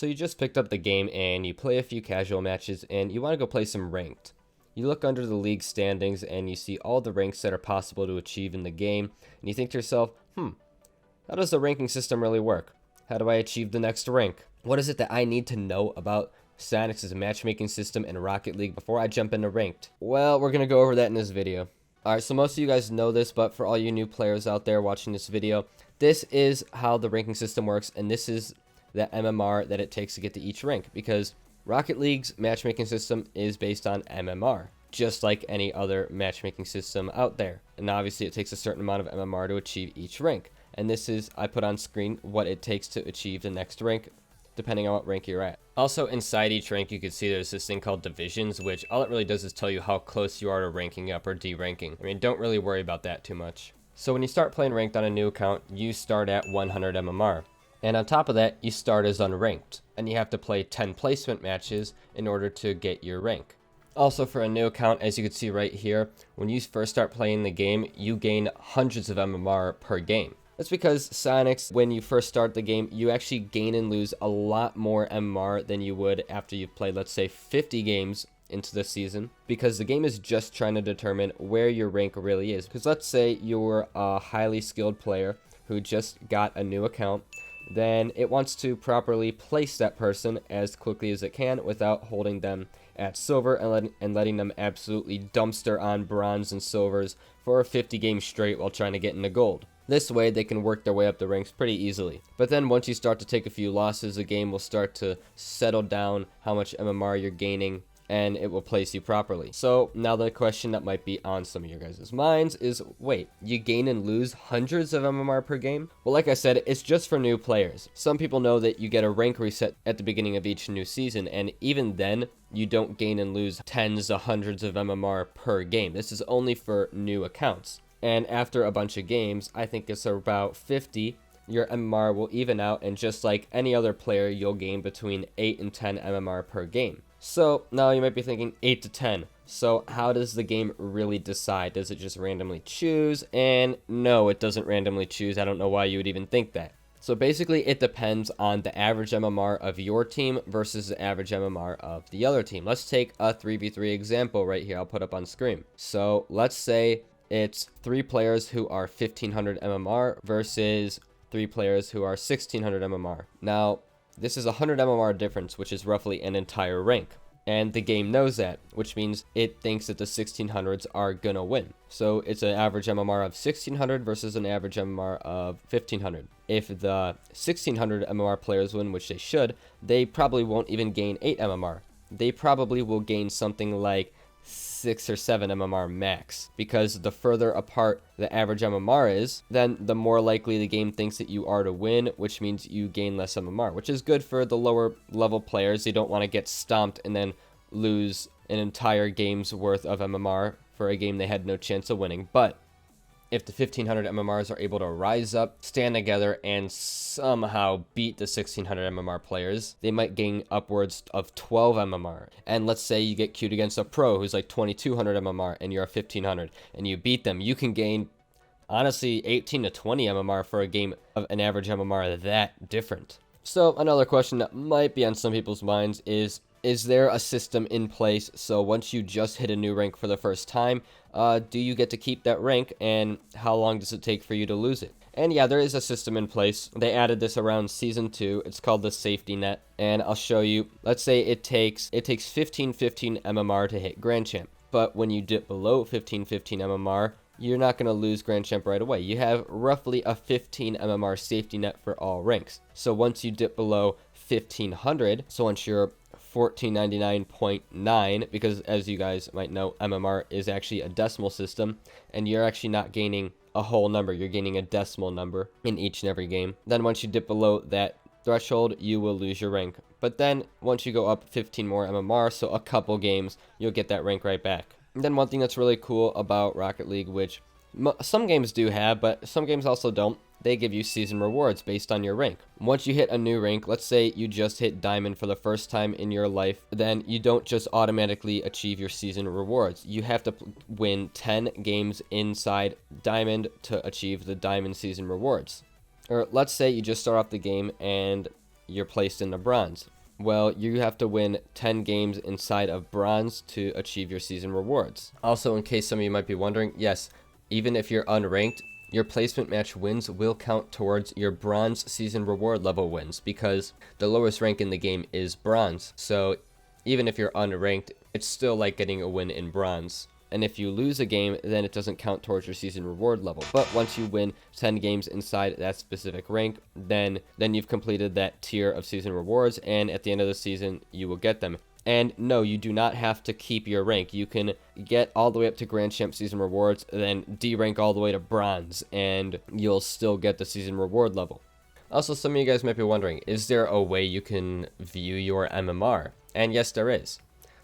So you just picked up the game and you play a few casual matches and you want to go play some ranked. You look under the league standings and you see all the ranks that are possible to achieve in the game, and you think to yourself, how does the ranking system really work? How do I achieve the next rank? What is it that I need to know about Psyonix's matchmaking system and Rocket League before I jump into ranked? Well, we're going to go over that in this video. Alright, so most of you guys know this, but for all you new players out there watching this video, this is how the ranking system works, and this is the MMR that it takes to get to each rank, because Rocket League's matchmaking system is based on MMR, just like any other matchmaking system out there. And obviously it takes a certain amount of MMR to achieve each rank. And this is, I put on screen what it takes to achieve the next rank, depending on what rank you're at. Also, inside each rank, you can see there's this thing called divisions, which all it really does is tell you how close you are to ranking up or de-ranking. I mean, don't really worry about that too much. So when you start playing ranked on a new account, you start at 100 MMR. And on top of that, you start as unranked, and you have to play 10 placement matches in order to get your rank. Also, for a new account, as you can see right here, when you first start playing the game, you gain hundreds of MMR per game. That's because Psyonix, when you first start the game, you actually gain and lose a lot more MMR than you would after you've played, let's say, 50 games into the season, because the game is just trying to determine where your rank really is. Because let's say you're a highly skilled player who just got a new account, then it wants to properly place that person as quickly as it can without holding them at silver and letting them absolutely dumpster on bronze and silvers for 50 games straight while trying to get into gold. This way they can work their way up the ranks pretty easily. But then once you start to take a few losses, the game will start to settle down how much MMR you're gaining, and it will place you properly. So now the question that might be on some of your guys' minds is, wait, you gain and lose hundreds of MMR per game? Well, like I said, it's just for new players. Some people know that you get a rank reset at the beginning of each new season, and even then, you don't gain and lose tens of hundreds of MMR per game. This is only for new accounts. And after a bunch of games, I think it's about 50, your MMR will even out, and just like any other player, you'll gain between 8 and 10 MMR per game. So now you might be thinking 8 to 10. So how does the game really decide? Does it just randomly choose? And no, it doesn't randomly choose. I don't know why you would even think that. So basically it depends on the average MMR of your team versus the average MMR of the other team. Let's take a 3v3 example right here. I'll put up on screen. So let's say it's 3 players who are 1500 MMR versus 3 players who are 1600 MMR. Now, this is a 100 MMR difference, which is roughly an entire rank. And the game knows that, which means it thinks that the 1600s are gonna win. So it's an average MMR of 1600 versus an average MMR of 1500. If the 1600 MMR players win, which they should, they probably won't even gain 8 MMR. They probably will gain something like 6 or 7 MMR max, because the further apart the average MMR is, then the more likely the game thinks that you are to win, which means you gain less MMR, which is good for the lower level players. They don't want to get stomped and then lose an entire game's worth of MMR for a game they had no chance of winning. But if the 1500 MMRs are able to rise up, stand together, and somehow beat the 1600 MMR players, they might gain upwards of 12 MMR. And let's say you get queued against a pro who's like 2200 MMR and you're a 1500 and you beat them, you can gain honestly 18 to 20 MMR for a game of an average MMR that different. So another question that might be on some people's minds is there a system in place so once you just hit a new rank for the first time, do you get to keep that rank, and how long does it take for you to lose it? And yeah, there is a system in place. They added this around season 2. It's called the safety net, and I'll show you. Let's say it takes 1515 MMR to hit Grand Champ, but when you dip below 1515 MMR, you're not going to lose Grand Champ right away. You have roughly a 15 MMR safety net for all ranks. So once you dip below 1500, so once you're 1499.9, because as you guys might know, MMR is actually a decimal system, and you're actually not gaining a whole number, you're gaining a decimal number in each and every game. Then once you dip below that threshold, you will lose your rank. But then once you go up 15 more MMR, so a couple games, you'll get that rank right back. And then one thing that's really cool about Rocket League, which some games do have, but some games also don't, they give you season rewards based on your rank. Once you hit a new rank, let's say you just hit Diamond for the first time in your life, then you don't just automatically achieve your season rewards. You have to win 10 games inside Diamond to achieve the Diamond season rewards. Or let's say you just start off the game and you're placed into bronze. Well, you have to win 10 games inside of bronze to achieve your season rewards. Also, in case some of you might be wondering, yes, even if you're unranked, your placement match wins will count towards your bronze season reward level wins, because the lowest rank in the game is bronze. So even if you're unranked, it's still like getting a win in bronze. And if you lose a game, then it doesn't count towards your season reward level. But once you win 10 games inside that specific rank, then you've completed that tier of season rewards, and at the end of the season, you will get them. And no, you do not have to keep your rank. You can get all the way up to Grand Champ season rewards, then D-rank all the way to bronze, and you'll still get the season reward level. Also, some of you guys might be wondering, is there a way you can view your MMR? And yes, there is.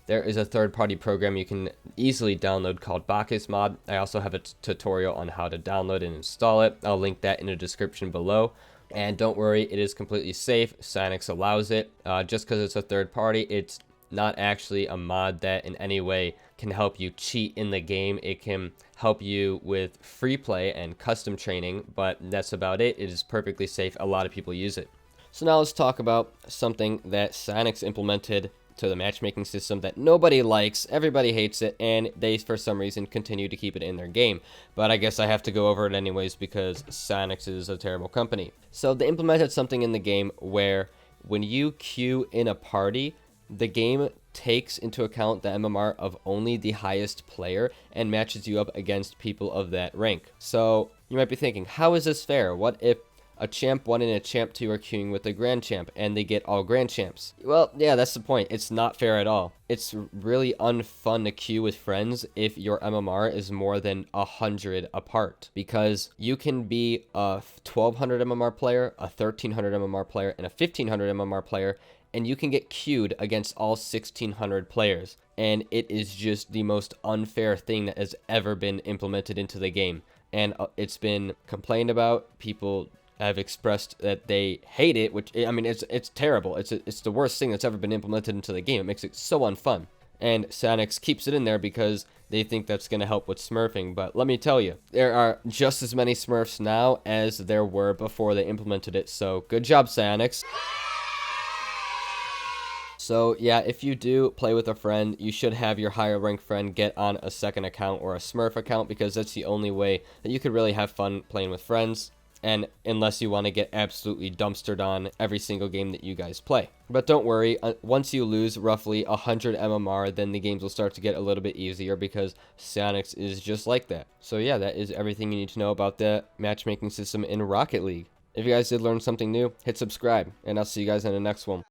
There is a third-party program you can easily download called Bacchus Mod. I also have a tutorial on how to download and install it. I'll link that in the description below. And don't worry, it is completely safe. Cynix allows it. Just because it's a third party, it's not actually a mod that in any way can help you cheat in the game. It can help you with free play and custom training, but that's about it. It is perfectly safe. A lot of people use it. So now let's talk about something that Cynix implemented to the matchmaking system that nobody likes, everybody hates it, and they for some reason continue to keep it in their game. But I guess I have to go over it anyways because Cynix is a terrible company. So they implemented something in the game where when you queue in a party, the game takes into account the MMR of only the highest player and matches you up against people of that rank. So you might be thinking, how is this fair? What if a champ 1 and a champ 2 are queuing with a grand champ and they get all grand champs? Well, yeah, that's the point. It's not fair at all. It's really unfun to queue with friends if your MMR is more than 100 apart, because you can be a 1200 MMR player, a 1300 MMR player, and a 1500 MMR player, and you can get queued against all 1600 players. And it is just the most unfair thing that has ever been implemented into the game. And it's been complained about. People have expressed that they hate it, which, I mean, it's terrible. It's the worst thing that's ever been implemented into the game. It makes it so unfun. And Cynix keeps it in there because they think that's going to help with smurfing. But let me tell you, there are just as many smurfs now as there were before they implemented it. So good job, Cynix. So yeah, if you do play with a friend, you should have your higher ranked friend get on a second account or a smurf account, because that's the only way that you could really have fun playing with friends. And unless you want to get absolutely dumpstered on every single game that you guys play. But don't worry, once you lose roughly 100 MMR, then the games will start to get a little bit easier, because Cynix is just like that. So yeah, that is everything you need to know about the matchmaking system in Rocket League. If you guys did learn something new, hit subscribe, and I'll see you guys in the next one.